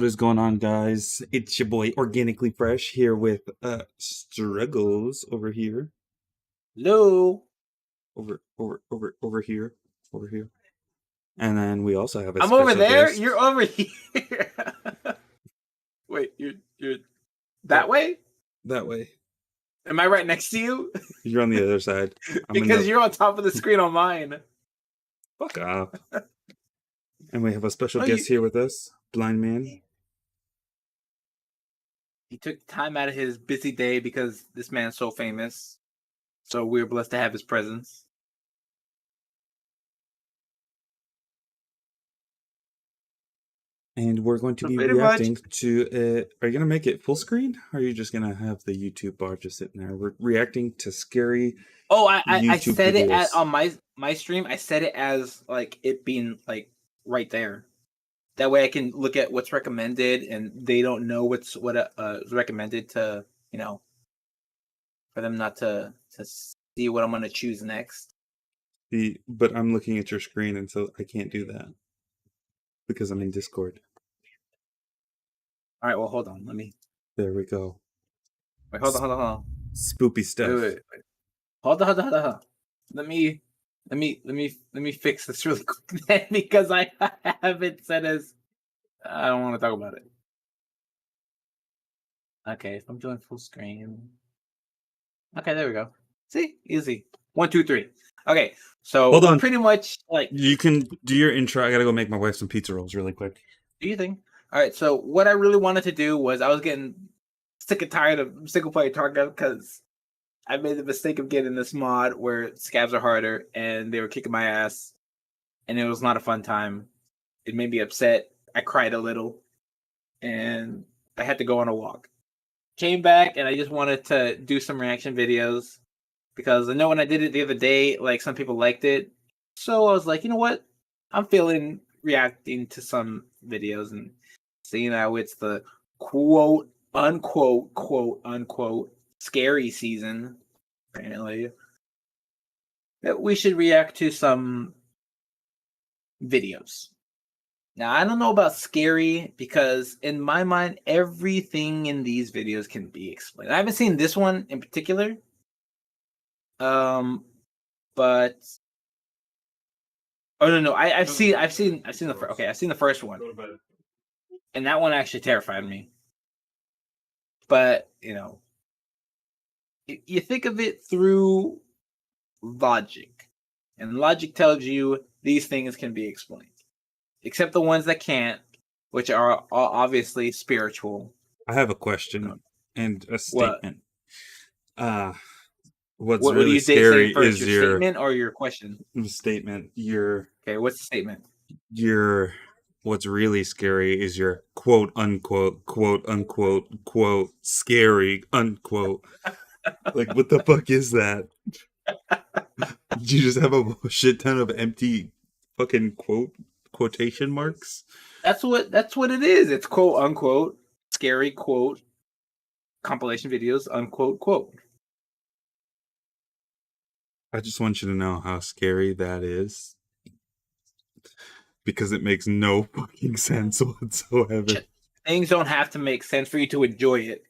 is going on, guys? It's your boy Organically Fresh here with strugglz over here. Hello. Over here. And then we also have a I'm special over there. guest. You're over here. Wait, you're that way? That way. Am I right next to you? You're on the other side. Because you're on top of the screen on mine. Fuck off. And we have a special guest here with us, Blind Man. He took time out of his busy day because this man's so famous. So we're blessed to have his presence. And we're going to be reacting to are you going to make it full screen? Or are you just going to have the YouTube bar just sitting there? We're reacting to scary I said videos. it on my stream. I said it as like it being like right there. That way I can look at what's recommended and they don't know what is recommended to, for them not to see what I'm going to choose next. But I'm looking at your screen and so I can't do that because I'm in Discord. All right, well, hold on. There we go. Wait, hold on. Spoopy stuff. Wait. Hold on. Let me fix this really quick because I have it set as I don't want to talk about it. Okay, if I'm doing full screen. Okay, there we go. See, easy. 1, 2, 3. Okay, so hold on. Pretty much like you can do your intro. I gotta go make my wife some pizza rolls really quick. Do you think? All right, so what I really wanted to do was I was getting sick and tired of single player target because I made the mistake of getting this mod where scavs are harder and they were kicking my ass and it was not a fun time. It made me upset. I cried a little and I had to go on a walk. Came back and I just wanted to do some reaction videos because I know when I did it the other day, like some people liked it. So I was like, you know what? I'm feeling reacting to some videos and seeing how it's the quote unquote scary season, apparently, that we should react to some videos. Now, I don't know about scary because in my mind, everything in these videos can be explained. I haven't seen this one in particular. But I've seen the first one. And that one actually terrified me. But, you think of it through logic. And logic tells you these things can be explained. Except the ones that can't, which are obviously spiritual. I have a question and a statement. What's what really scary is your statement or your question? Statement. Okay, what's the statement? What's really scary is your quote unquote scary unquote. Like, what the fuck is that? Did you just have a shit ton of empty fucking quotation marks? That's what it is. It's quote unquote scary quote compilation videos unquote quote. I just want you to know how scary that is. Because it makes no fucking sense whatsoever. Things don't have to make sense for you to enjoy it.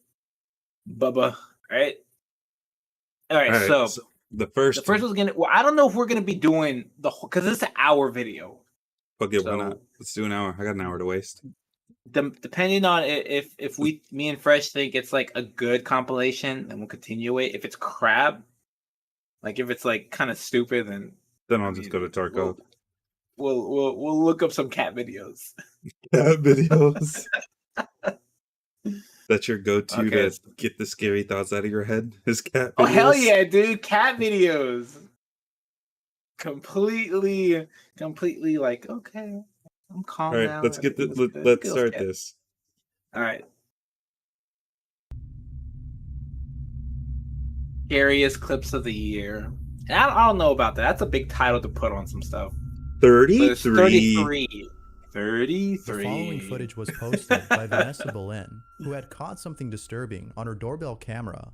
Bubba. Alright, so the first one's gonna I don't know if we're gonna be doing the whole because it's an hour video. Fuck it, why not? Let's do an hour. I got an hour to waste. Depending on if me and Fresh think it's like a good compilation, then we'll continue it. If it's crap, like if it's like kind of stupid, then I'll just go to Tarkov. We'll look up some cat videos. Cat videos. That's your go-to to get the scary thoughts out of your head. Is cat videos? Oh hell yeah, dude! Cat videos. Completely like okay. I'm calm now. All right, let's start this. All right. Scariest clips of the year. And I don't know about that. That's a big title to put on some stuff. 33. The following footage was posted by Vanessa Boleyn, who had caught something disturbing on her doorbell camera.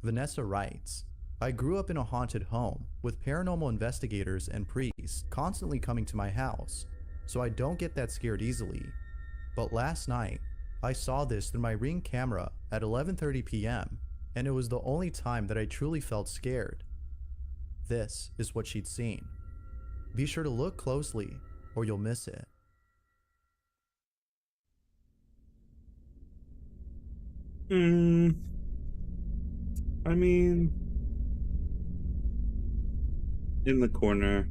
Vanessa writes, I grew up in a haunted home with paranormal investigators and priests constantly coming to my house, so I don't get that scared easily. But last night, I saw this through my Ring camera at 11:30 p.m., and it was the only time that I truly felt scared. This is what she'd seen. Be sure to look closely or you'll miss it. I mean, in the corner.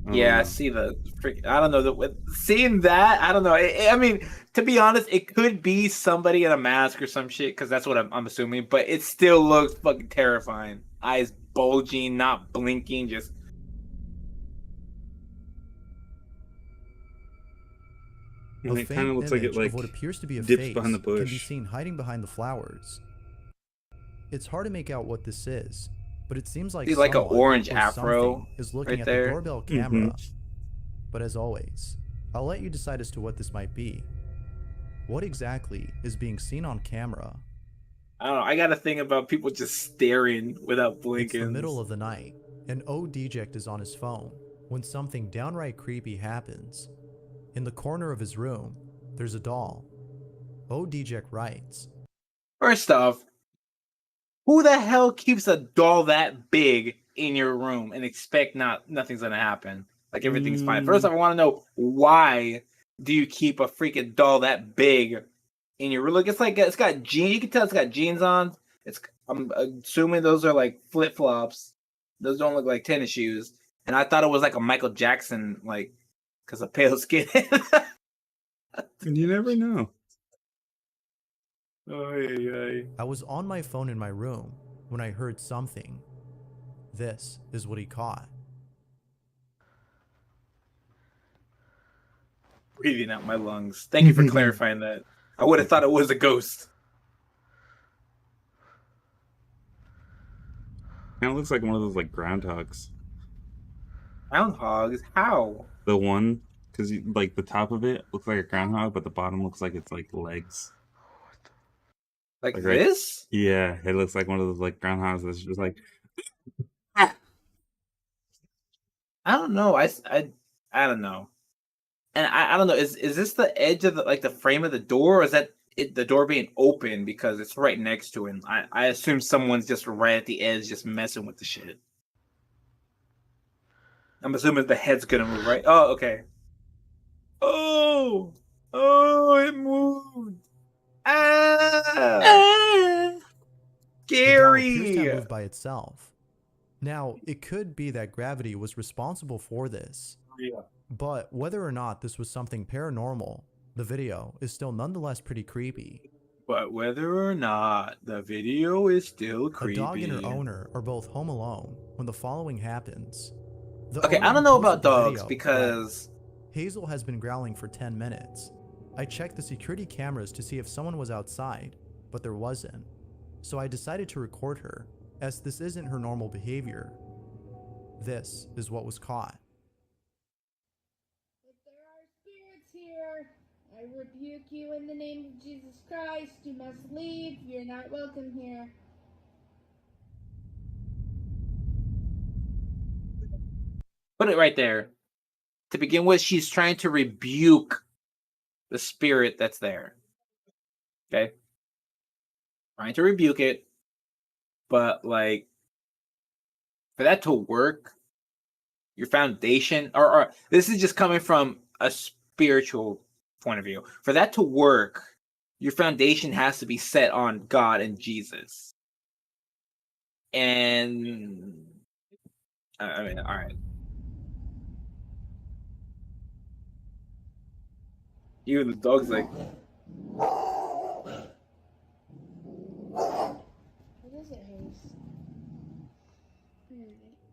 Yeah, I see the freak. I don't know. Seeing that, I don't know. I mean, to be honest, it could be somebody in a mask or some shit, because that's what I'm assuming. But it still looks fucking terrifying. Eyes bulging, not blinking, just. And A it kind of faint looks like it image of what appears to be a dips face behind the can be bush. seen hiding behind the flowers. It's hard to make out what this is, but it seems like See, like an someone orange or afro something is looking right at there. the doorbell camera. But as always, I'll let you decide as to what this might be. What exactly is being seen on camera? I don't know. I got a thing about people just staring without blinking. It's the middle of the night, and O-Deject is on his phone when something downright creepy happens. In the corner of his room, there's a doll. O-Deject writes, First off, who the hell keeps a doll that big in your room and expect nothing's gonna happen? Like everything's fine. First off, I want to know, why do you keep a freaking doll that big in your room? Look, it's got jeans. You can tell it's got jeans on. I'm assuming those are like flip flops. Those don't look like tennis shoes. And I thought it was like a Michael Jackson, like, because of pale skin. You never know. I was on my phone in my room when I heard something. This is what he caught. Breathing out my lungs. Thank you for clarifying that. I would have thought it was a ghost. Kind of looks like one of those like groundhogs. Groundhogs? How? The one, because like the top of it looks like a groundhog, but the bottom looks like it's like legs. Like Right? this? Yeah, it looks like one of those like groundhogs that's just like. I don't know. I don't know. And I don't know. Is this the edge of the frame of the door, or is that the door being open because it's right next to it? And I assume someone's just right at the edge, just messing with the shit. I'm assuming the head's gonna move, right? Oh, okay. Oh, it moved. The doll appears to Scary. have moved by itself. Now, it could be that gravity was responsible for this. Yeah. But whether or not this was something paranormal, the video is still nonetheless pretty creepy. But whether or not, the video is still creepy. A dog and her owner are both home alone when the following happens. Okay, I don't know about dogs because Hazel has been growling for 10 minutes. I checked the security cameras to see if someone was outside, but there wasn't. So I decided to record her, as this isn't her normal behavior. This is what was caught. But there are spirits here. I rebuke you in the name of Jesus Christ. You must leave. You're not welcome here. put it right there. To begin with, she's trying to rebuke the spirit that's there. Okay? Trying to rebuke it. But, like, for that to work, your foundation, or this is just coming from a spiritual point of view. For that to work, your foundation has to be set on God and Jesus. And, I mean, all right. Even the dog's like, What is it, Hayes?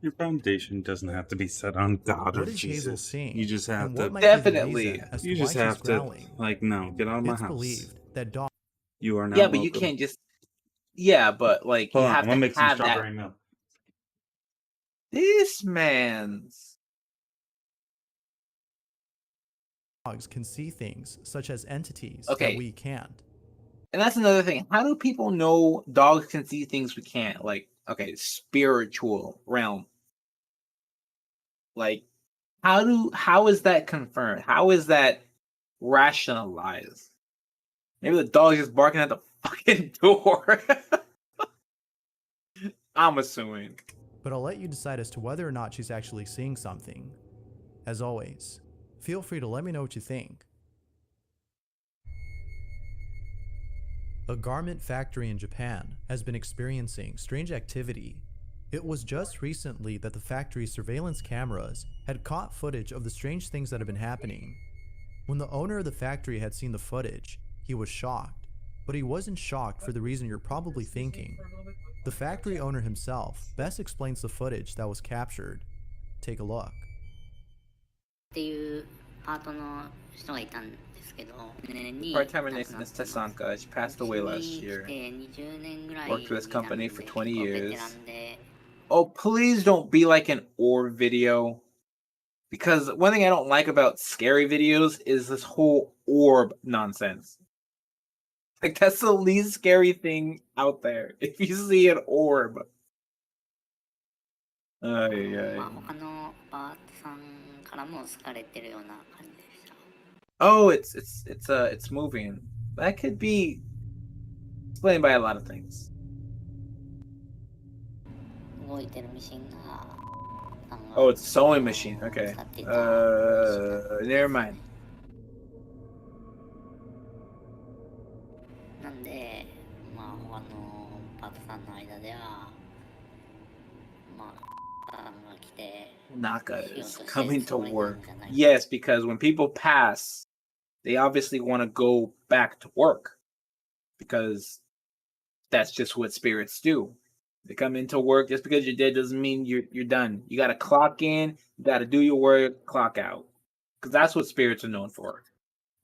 Your foundation doesn't have to be set on God or What is Hazel Jesus. seeing? You just have And to. what might be the Definitely. reason as to You why just she's have to, growling? like, no, get out of my It's house. believed that dogs You are not. yeah, but you welcome. can't just, yeah, but like, Hold you on, have I'm gonna to make some have that. strawberry milk. This man's. can see things such as entities Okay. that we can't. And that's another thing. How do people know dogs can see things we can't? Like, okay, spiritual realm. Like, how is that confirmed? How is that rationalize. Maybe the dog is just barking at the fucking door. I'm assuming. But I'll let you decide as to whether or not she's actually seeing something. As always, feel free to let me know what you think. A garment factory in Japan has been experiencing strange activity. It was just recently that the factory's surveillance cameras had caught footage of the strange things that had been happening. When the owner of the factory had seen the footage, he was shocked. But he wasn't shocked for the reason you're probably thinking. The factory owner himself best explains the footage that was captured. Take a look. っていうパートの人がいたんですけど、年に Part-timer Nathan Tesanka. She passed away last 来 year. て20年ぐらい Worked for this company for 20 years. ベテランで Oh, please don't be like an orb video. Because one thing I don't like about scary videos is this whole orb nonsense. Like, that's the least scary thing out there. If you see an orb. まあ Ay, 他のパートさんからも好かれてるような感じでした。 Oh, it's moving. That could be explained by a lot of things. 動いてるミシンが Oh, it's a sewing machine. Okay. 使っていた Never mind. なんで、まあ他のパートさんの間では、まあ、パートが来て、 Naka is coming to work. Yes, because when people pass, they obviously want to go back to work. Because that's just what spirits do. They come into work. Just because you're dead doesn't mean you're done. You got to clock in, you got to do your work, clock out. Because that's what spirits are known for.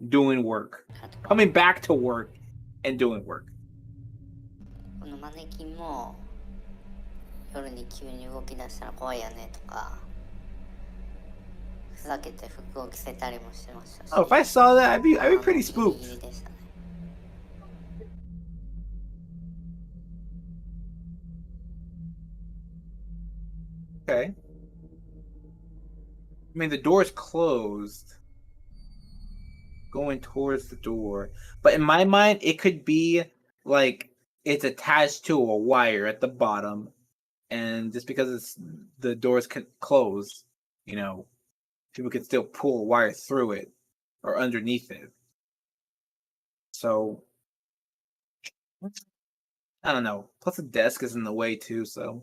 Doing work. Coming back to work and doing work. このマネキンも夜に急に動き出したら怖いよねとか、ふざけて服を着せたりもしてましたし。 Oh, if I saw that, I'd be pretty ギリ spooked. ギリでしたね。 Okay. I mean, the door's closed. Going towards the door. But in my mind, it could be like it's attached to a wire at the bottom. And just because the door's closed, you know, people can still pull a wire through it or underneath it. So, I don't know. Plus, the desk is in the way too, so.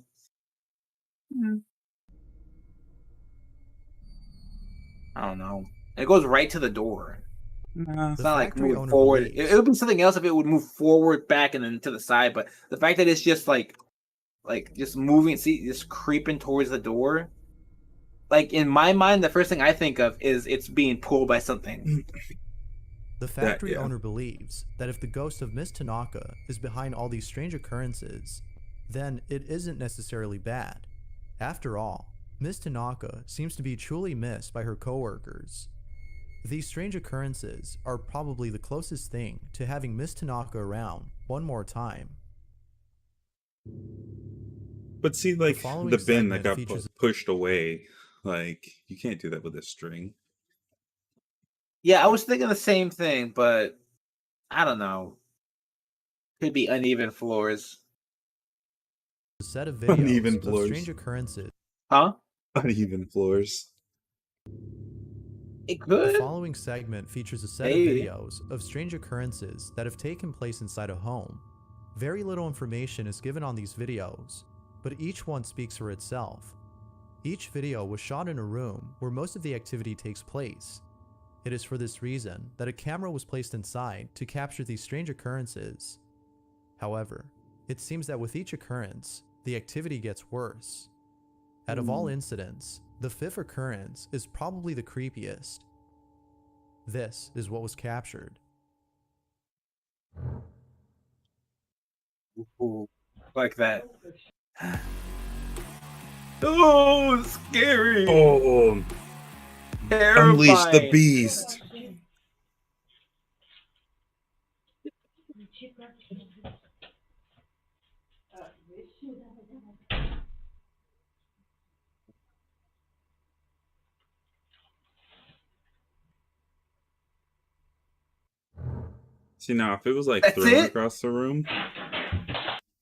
I don't know. It goes right to the door. Nah. It's The not like factory moving owner forward. believes- It would be something else if it would move forward, back, and then to the side. But the fact that it's just like just moving, see, just creeping towards the door. Like in my mind, the first thing I think of is it's being pulled by something. The factory yeah. owner believes that if the ghost of Miss Tanaka is behind all these strange occurrences, then it isn't necessarily bad. After all, Miss Tanaka seems to be truly missed by her coworkers. These strange occurrences are probably the closest thing to having Miss Tanaka around one more time. But see, like following the bin that segment got features- pushed away, like you can't do that with a string. Yeah, I was thinking the same thing, but I don't know. Could be uneven floors. A set of Uneven videos of floors. strange occurrences. Huh? Uneven floors. It The could. following segment features a set Maybe. of videos of strange occurrences that have taken place inside a home. Very little information is given on these videos, but each one speaks for itself. Each video was shot in a room where most of the activity takes place. It is for this reason that a camera was placed inside to capture these strange occurrences. However, it seems that with each occurrence, the activity gets worse. Out of all incidents, the fifth occurrence is probably the creepiest. This is what was captured. Ooh, like that. Oh, scary. Oh, Terrifying. unleash the beast! See, now if it was like That's thrown it? across the room,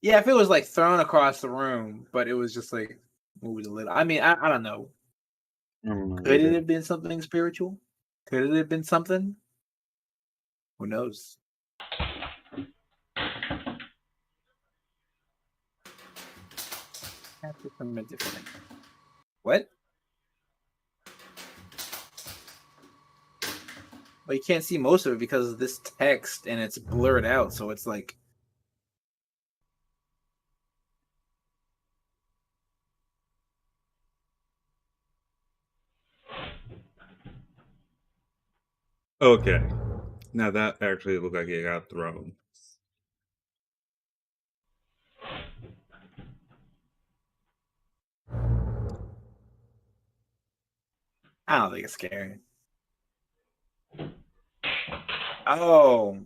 Yeah, if it was like thrown across the room, but it was just like moved a little. I mean, I don't know. I don't know. Could it either. have been something spiritual? Could it have been something? Who knows? Capture from a different. What? Well, you can't see most of it because of this text and it's blurred out, so it's like. Okay. Now that actually looked like it got thrown. I don't think it's scary. Oh,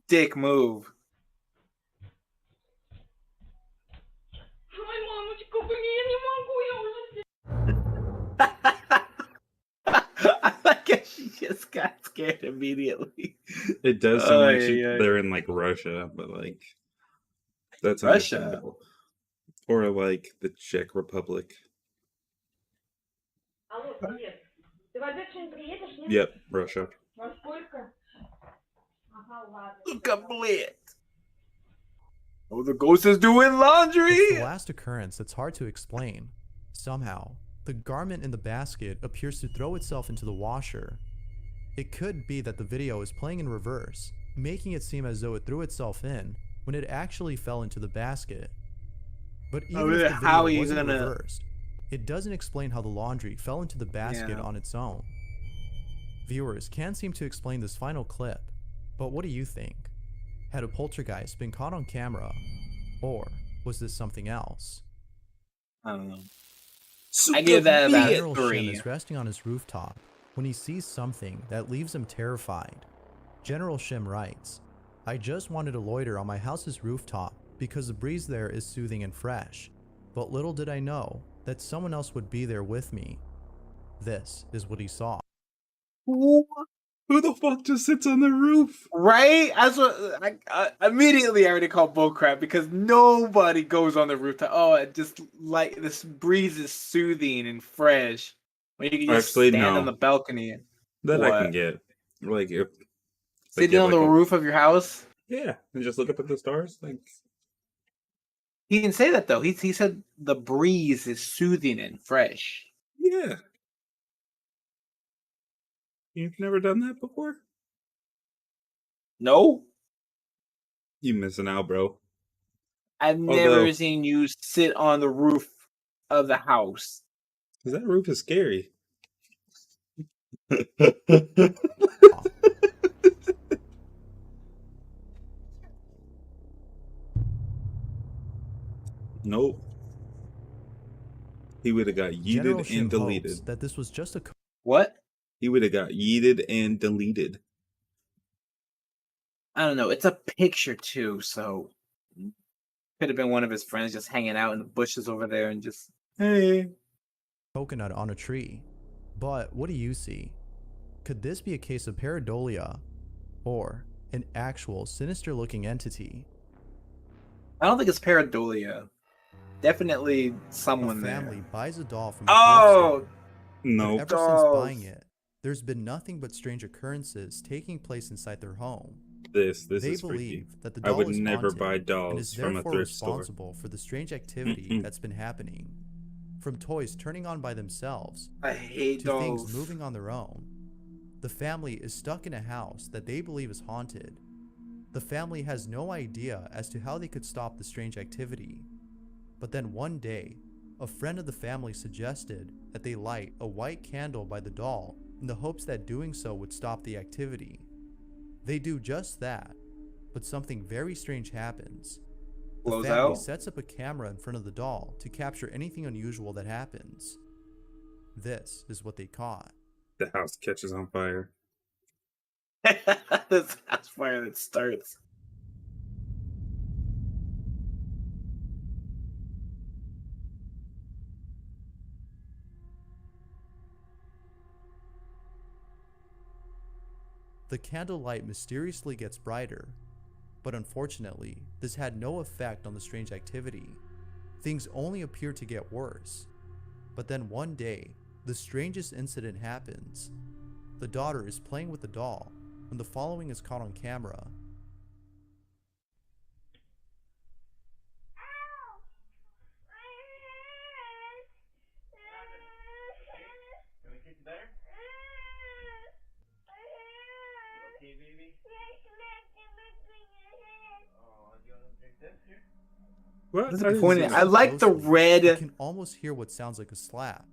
dick move. I like it. She just got scared immediately. It does sound like yeah. they're in like Russia, but like that's Russia. understandable. Or like the Czech Republic. Алло, привет. Ты в обед сегодня приедешь, нет? Yep, Russia. Во сколько? Ага, ладно. Look up lit. Oh, the ghost is doing It's laundry. the last occurrence that's hard to explain. Somehow, the garment in the basket appears to throw itself into the washer. It could be that the video is playing in reverse, making it seem as though it threw itself in when it actually fell into the basket. But even if the how are video you wasn't gonna- reversed, it doesn't explain how the laundry fell into the basket Yeah. on its own. Viewers can't seem to explain this final clip, but what do you think? Had a poltergeist been caught on camera, or was this something else? I don't know. I give that about General Shim 3. is resting on his rooftop when he sees something that leaves him terrified. General Shim writes, "I just wanted to loiter on my house's rooftop because the breeze there is soothing and fresh, but little did I know that someone else would be there with me." This is what he saw. Who the fuck just sits on the roof? Right? That's what I immediately I already called bullcrap because nobody goes on the rooftop. Oh, it just like this breeze is soothing and fresh. When you can just Actually, stand no. on the balcony. That I What? can get. Like if Sitting on the roof of your house? Yeah, and just look up at the stars. Like He didn't say that though. He said the breeze is soothing and fresh. yeah. You've never done that before? No? You missing out, bro. I've never seen you sit on the roof of the house. Cause that roof is scary. Nope. He would have got General yeeted and Shim hopes deleted. that this was just a What? He would have got yeeted and deleted. I don't know. It's a picture too, so could have been one of his friends just hanging out in the bushes over there and just hey. coconut on a tree. But what do you see? Could this be a case of pareidolia, or an actual sinister-looking entity? I don't think it's pareidolia. Definitely A someone family there. buys a doll from a Oh, thrift store, No. but ever dolls. since buying it, there's been nothing but strange occurrences taking place inside their home. This They is freaky. believe that the I doll would is never haunted buy and dolls is from a therefore thrift store. responsible for the strange activity that's been happening. From toys turning on by themselves I hate to dolls. things moving on their own. The family is stuck in a house that they believe is haunted. The family has no idea as to how they could stop the strange activity. But then one day, a friend of the family suggested that they light a white candle by the doll in the hopes that doing so would stop the activity. They do just that, but something very strange happens. The Blows family out. sets up a camera in front of the doll to capture anything unusual that happens. This is what they caught. The house catches on fire. This house fire that starts. The candlelight mysteriously gets brighter, but unfortunately, this had no effect on the strange activity. Things only appear to get worse. But then one day, the strangest incident happens. The daughter is playing with the doll when the following is caught on camera. What? This is I didn't pointy. see I that. like the Closely, red. You can almost hear what sounds like a slap.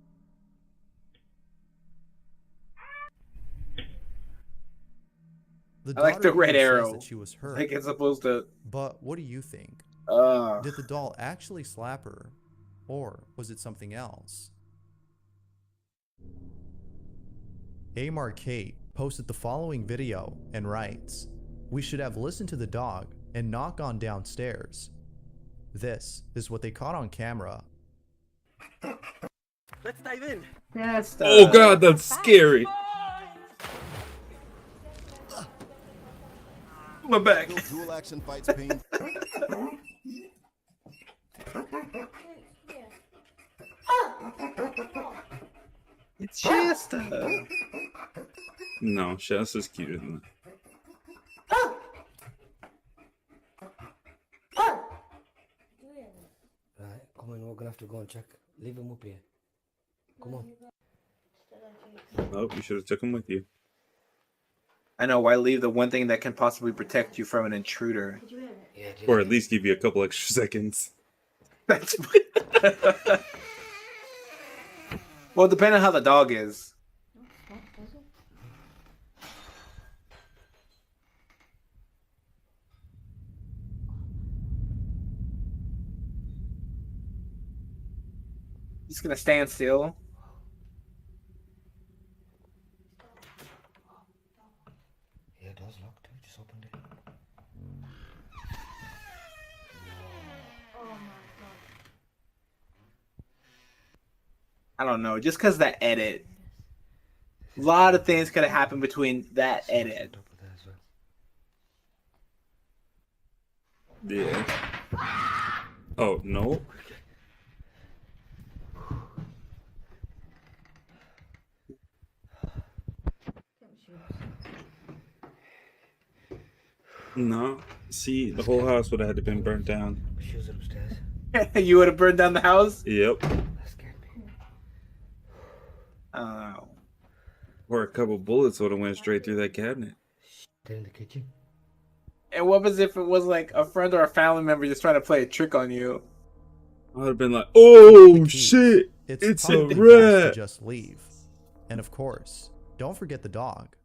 I like the daughter red even says arrow. that she was hurt. Like it's supposed to. But what do you think? Ugh. Did the doll actually slap her? Or was it something else? Amar Kate posted the following video and writes, "We should have listened to the dog and not gone downstairs. This is what they caught on camera." Let's dive in. That's Oh god, that's scary. my back. Dual action fights pain. It's Shasta. No, Shasta's cuter than that. Right, come on, we're gonna have to go and check. Leave him up here. Come on. Oh, you should have took him with you. I know. Why leave the one thing that can possibly protect you from an intruder? Yeah, Or at least give you a couple extra seconds. That's. Well, depending on how the dog is. He's gonna stand still. Yeah, it does lock too. Just opened it. I don't know. Just because that edit, a lot of things could have happened between that edit. Top of there as well. Yeah. Oh, no. No. See, the whole house would have had to been burnt down. Shoes upstairs. You would have burned down the house? Yep. That scared me. I don't know. Or a couple bullets would have went straight through that cabinet. They're in the kitchen. And what was if it was like a friend or a family member just trying to play a trick on you? I would have been like, oh The key. shit, it's a probably best to rat. just leave. And of course, don't forget the dog.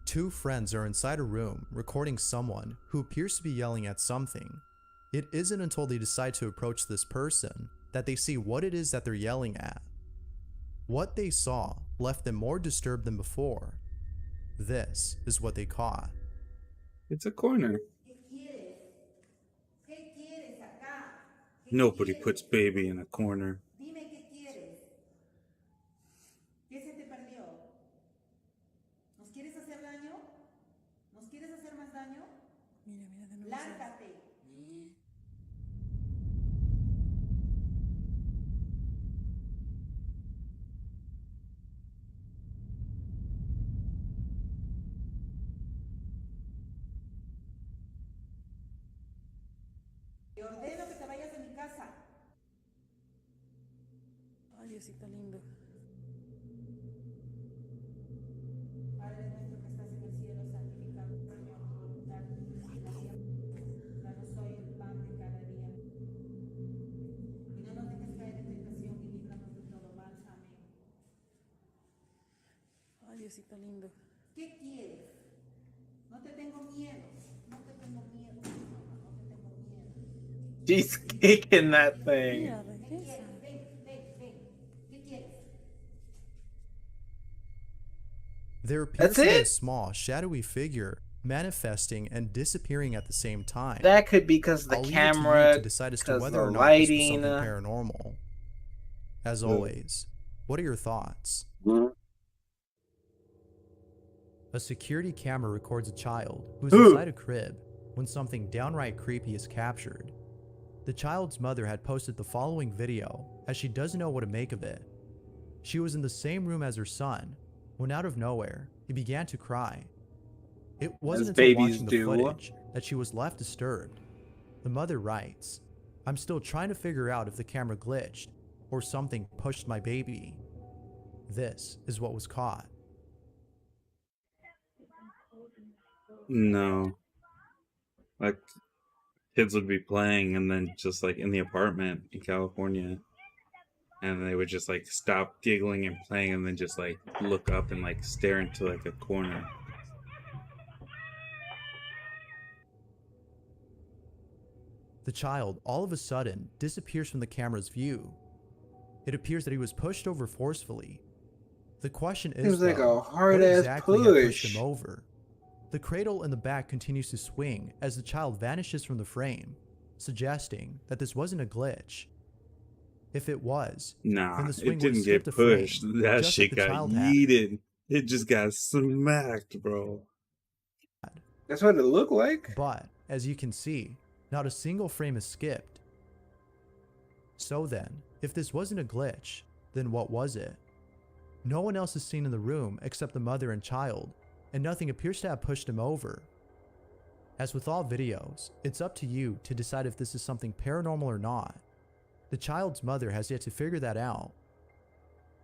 Two friends are inside a room recording someone who appears to be yelling at something. It isn't until they decide to approach this person that they see what it is that they're yelling at. What they saw left them more disturbed than before. This is what they caught. It's a corner. Nobody puts baby in a corner. Dime qué quieres. ¿Qué se te perdió? ¿Nos quieres hacer daño? ¿Nos quieres hacer más daño? Mira, mira de nuevo. Lárgate. Te ordeno que te vayas de mi casa. Ay, Diosito lindo. Padre nuestro que estás en el cielo, santificado sea tu voluntad. Danos hoy el pan de cada día. Y no nos dejes caer en tentación y líbranos de todo mal. Amén. Ay, Diosito lindo. ¿Qué quieres? No te tengo miedo. No te tengo miedo. No te tengo miedo. She's kicking that thing. Mira, regresa. Ven. ¿Qué quieres? There appears That's to be a it? small, shadowy figure manifesting and disappearing at the same time. That could be because the I'll leave it to you camera, to decide as to because whether the or not this was lighting. something paranormal. As always, what are your thoughts? A security camera records a child who is inside a crib when something downright creepy is captured. The child's mother had posted the following video as she doesn't know what to make of it. She was in the same room as her son when out of nowhere, he began to cry. It wasn't until watching the footage that she was left disturbed. The mother writes, "I'm still trying to figure out if the camera glitched or something pushed my baby. This is what was caught." No. Like, kids would be playing and then just like in the apartment in California. And they would just like stop giggling and playing and then just like look up and like stare into like a corner. The child all of a sudden disappears from the camera's view. It appears that he was pushed over forcefully. The question is, it was like though, a hard what ass exactly had pushed push. him over? The cradle in the back continues to swing as the child vanishes from the frame, suggesting that this wasn't a glitch. If it was, Nah, then the swing it didn't would get skip the frame, pushed. That just shit like the got child had. yeeted. It just got smacked, bro. That's what it looked like. But, as you can see, not a single frame is skipped. So then, if this wasn't a glitch, then what was it? No one else is seen in the room except the mother and child, and nothing appears to have pushed him over. As with all videos, it's up to you to decide if this is something paranormal or not. The child's mother has yet to figure that out.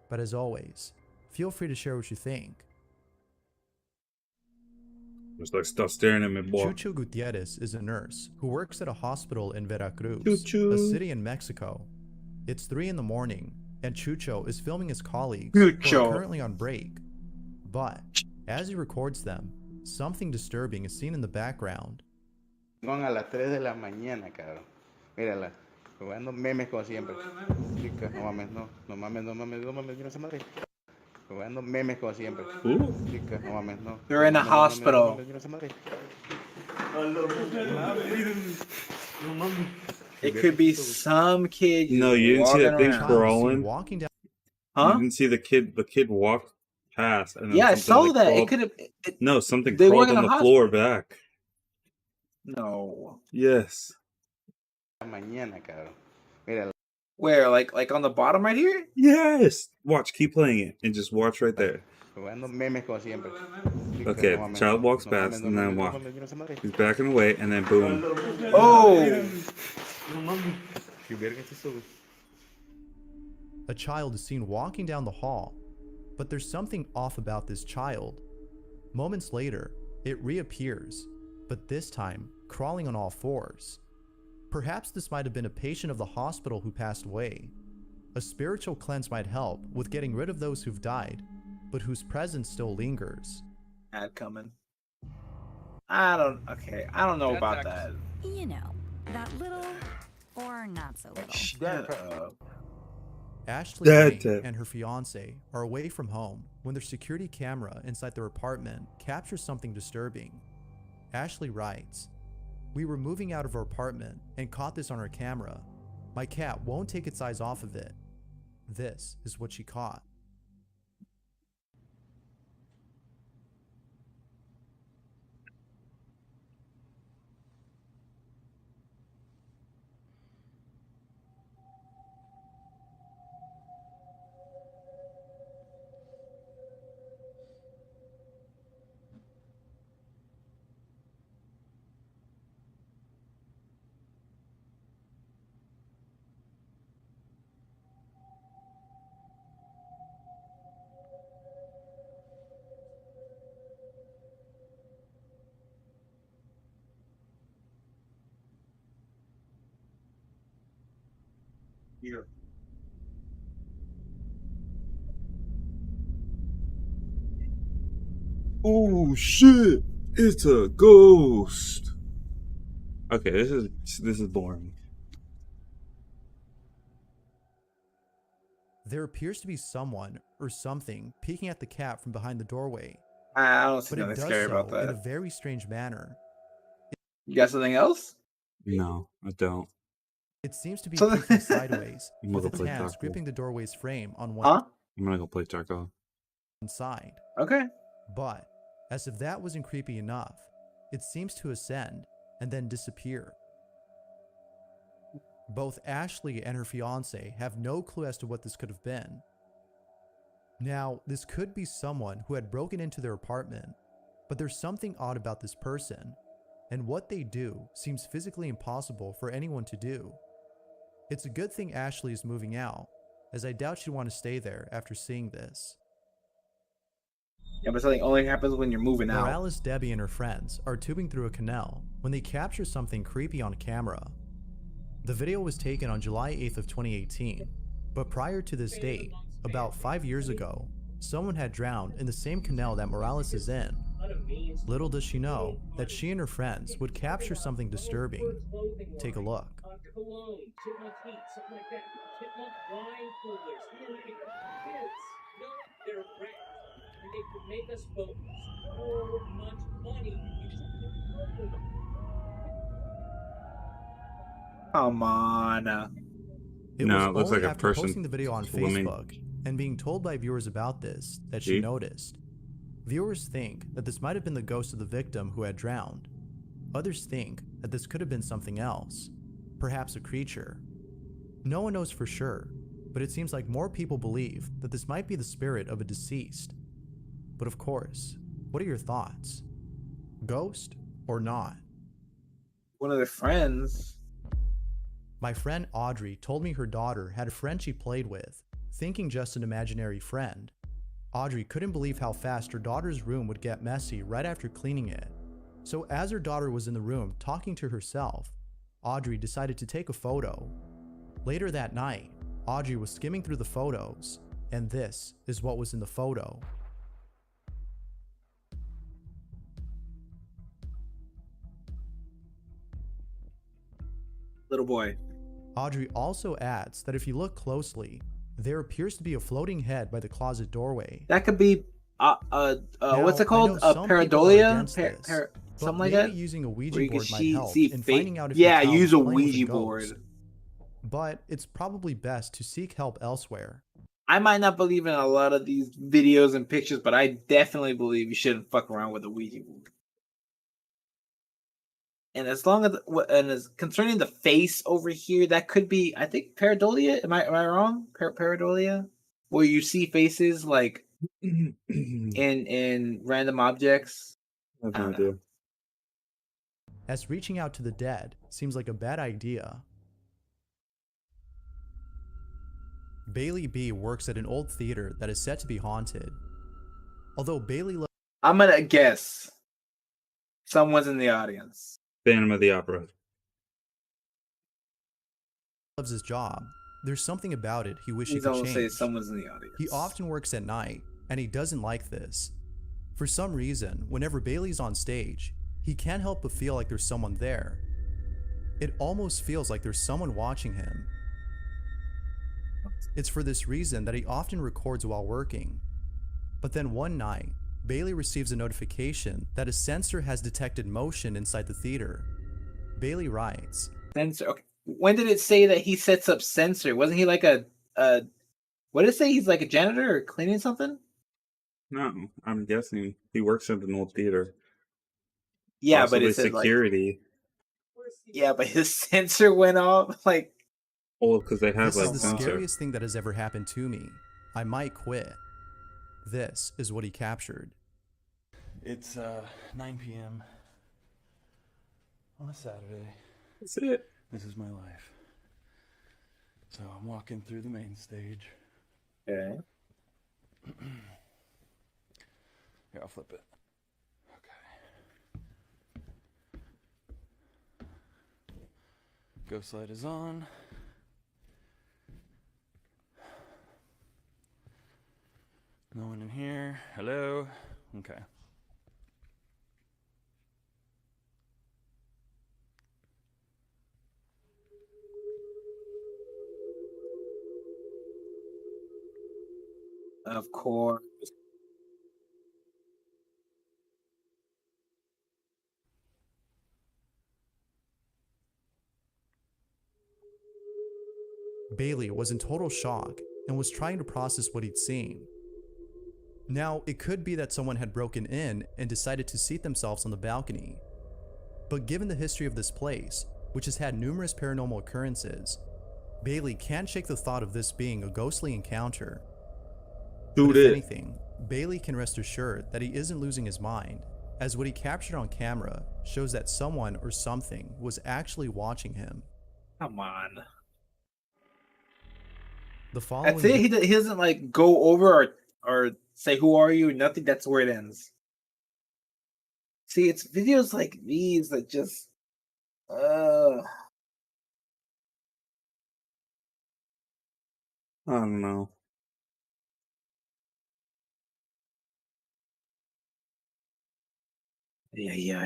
But as always, feel free to share what you think. It's like, stop staring at me, boy. Chucho Gutierrez is a nurse who works at a hospital in Veracruz, Chucho. a city in Mexico. It's 3 a.m, and Chucho is filming his colleagues who are currently on break. But, as he records them, something disturbing is seen in the background. Van a las 3 de la mañana, cabrón. Mírala, jugando memes como siempre. Chica, no mames, no mames, mira esa madre. Jugando memes como siempre. Chica, no mames, no. They're in a hospital. Mira esa madre. It could be some kid. No, you didn't see that thing around. crawling? Walking down. You didn't see the kid walk past. And then Yeah, I something, saw like, that. crawled- It could have. No, something they crawled weren't on in the a floor back. No. Yes. Mañana, cabrón. Mírala. Where? Like on the bottom right here? Yes. Watch, keep playing it, and just watch right there. Jugando memes como siempre. Chica, Okay, no the mames, child walks no past mames, and then no walk. mames, mira esa madre. He's backing away, and then boom. Oh! A child is seen walking down the hall, but there's something off about this child. Moments later, it reappears, but this time crawling on all fours. Perhaps this might have been a patient of the hospital who passed away. A spiritual cleanse might help with getting rid of those who've died, but whose presence still lingers. Ad coming. I don't know about that. You know, that little or not so little. Shut up. Ashley Dad. Ring and her fiance are away from home when their security camera inside their apartment captures something disturbing. Ashley writes, "We were moving out of our apartment and caught this on our camera. My cat won't take its eyes off of it. This is what she caught." Here. Oh shit! It's a ghost. Okay, this is boring. There appears to be someone or something peeking at the cat from behind the doorway, I don't see but it nothing does scary so about in a that. very strange manner. You got something else? No, I don't. It seems to be So- peeking sideways, I'm with gonna its play hands Taco. gripping the doorway's frame on Huh? I'm gonna go play Taco. one side. Okay. But, As if that wasn't creepy enough, it seems to ascend and then disappear. Both Ashley and her fiance have no clue as to what this could have been. Now, this could be someone who had broken into their apartment, but there's something odd about this person, and what they do seems physically impossible for anyone to do. It's a good thing Ashley is moving out, as I doubt she'd want to stay there after seeing this. Yeah, but something only happens when you're moving out. Morales, Debbie, and her friends are tubing through a canal when they capture something creepy on camera. The video was taken on July 8th of 2018, but prior to this date, about 5 years ago, someone had drowned in the same canal that Morales is in. Little does she know that she and her friends would capture something disturbing. Take a look. Come on. It No, was it looks only like a after person posting the video on swimming. Facebook and being told by viewers about this that she See? noticed. Viewers think that this might have been the ghost of the victim who had drowned. Others think that this could have been something else, perhaps a creature. No one knows for sure, but it seems like more people believe that this might be the spirit of a deceased. But of course, what are your thoughts? Ghost or not? One of their friends. My friend Audrey told me her daughter had a friend she played with, thinking just an imaginary friend. Audrey couldn't believe how fast her daughter's room would get messy right after cleaning it. So as her daughter was in the room talking to herself, Audrey decided to take a photo. Later that night, Audrey was skimming through the photos, and this is what was in the photo. Little boy. Audrey also adds that if you look closely, there appears to be a floating head by the closet doorway. That could be Now, what's it called? I know A some people are pareidolia? against this, but Something like maybe that? using a Where Ouija you can board might help see in fate. finding out if Yeah, your child use is a playing with Ouija ghost. board. But it's probably best to seek help elsewhere. I might not believe in a lot of these videos and pictures, but I definitely believe you shouldn't fuck around with a Ouija board. And as long as as concerning the face over here, that could be, I think, pareidolia. Am I wrong? Pareidolia, where you see faces like in random objects. I have I no don't idea. know. As reaching out to the dead seems like a bad idea. Bailey B works at an old theater that is said to be haunted. Although Bailey I'm gonna guess someone's in the audience. Phantom of the Opera. loves his job, there's something about it he wishes he Please could don't say change. someone's in the audience. He often works at night, and he doesn't like this. For some reason, whenever Bailey's on stage, he can't help but feel like there's someone there. It almost feels like there's someone watching him. It's for this reason that he often records while working. But then one night, Bailey receives a notification that a sensor has detected motion inside the theater. Bailey writes, Sensor. Okay. When did it say that he sets up sensor? Wasn't he like a what did it say? He's like a janitor or cleaning something? No, I'm guessing he works at an old theater. Yeah, Possibly but it said security. yeah, but his sensor went off. Like, Oh, because they have "This like is the sensor. scariest thing that has ever happened to me. I might quit." This is what he captured. It's 9 p.m. on a Saturday. That's it. This is my life. So I'm walking through the main stage. okay. Here, I'll flip it. Okay. Ghost light is on. No one in here. Hello? Okay. Of course. Bailey was in total shock and was trying to process what he'd seen. Now, it could be that someone had broken in and decided to seat themselves on the balcony. But given the history of this place, which has had numerous paranormal occurrences, Bailey can't shake the thought of this being a ghostly encounter. But if anything, Bailey can rest assured that he isn't losing his mind, as what he captured on camera shows that someone or something was actually watching him. Come on. The following That's it. He doesn't like go over or say who are you. Nothing. That's where it ends. See, it's videos like these that just. I don't know. Yeah.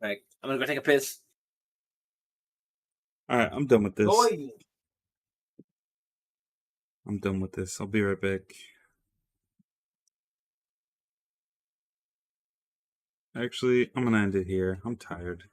Like, I'm gonna go take a piss. All right, I'm done with this. Oy. I'm done with this. I'll be right back. Actually, I'm gonna end it here. I'm tired.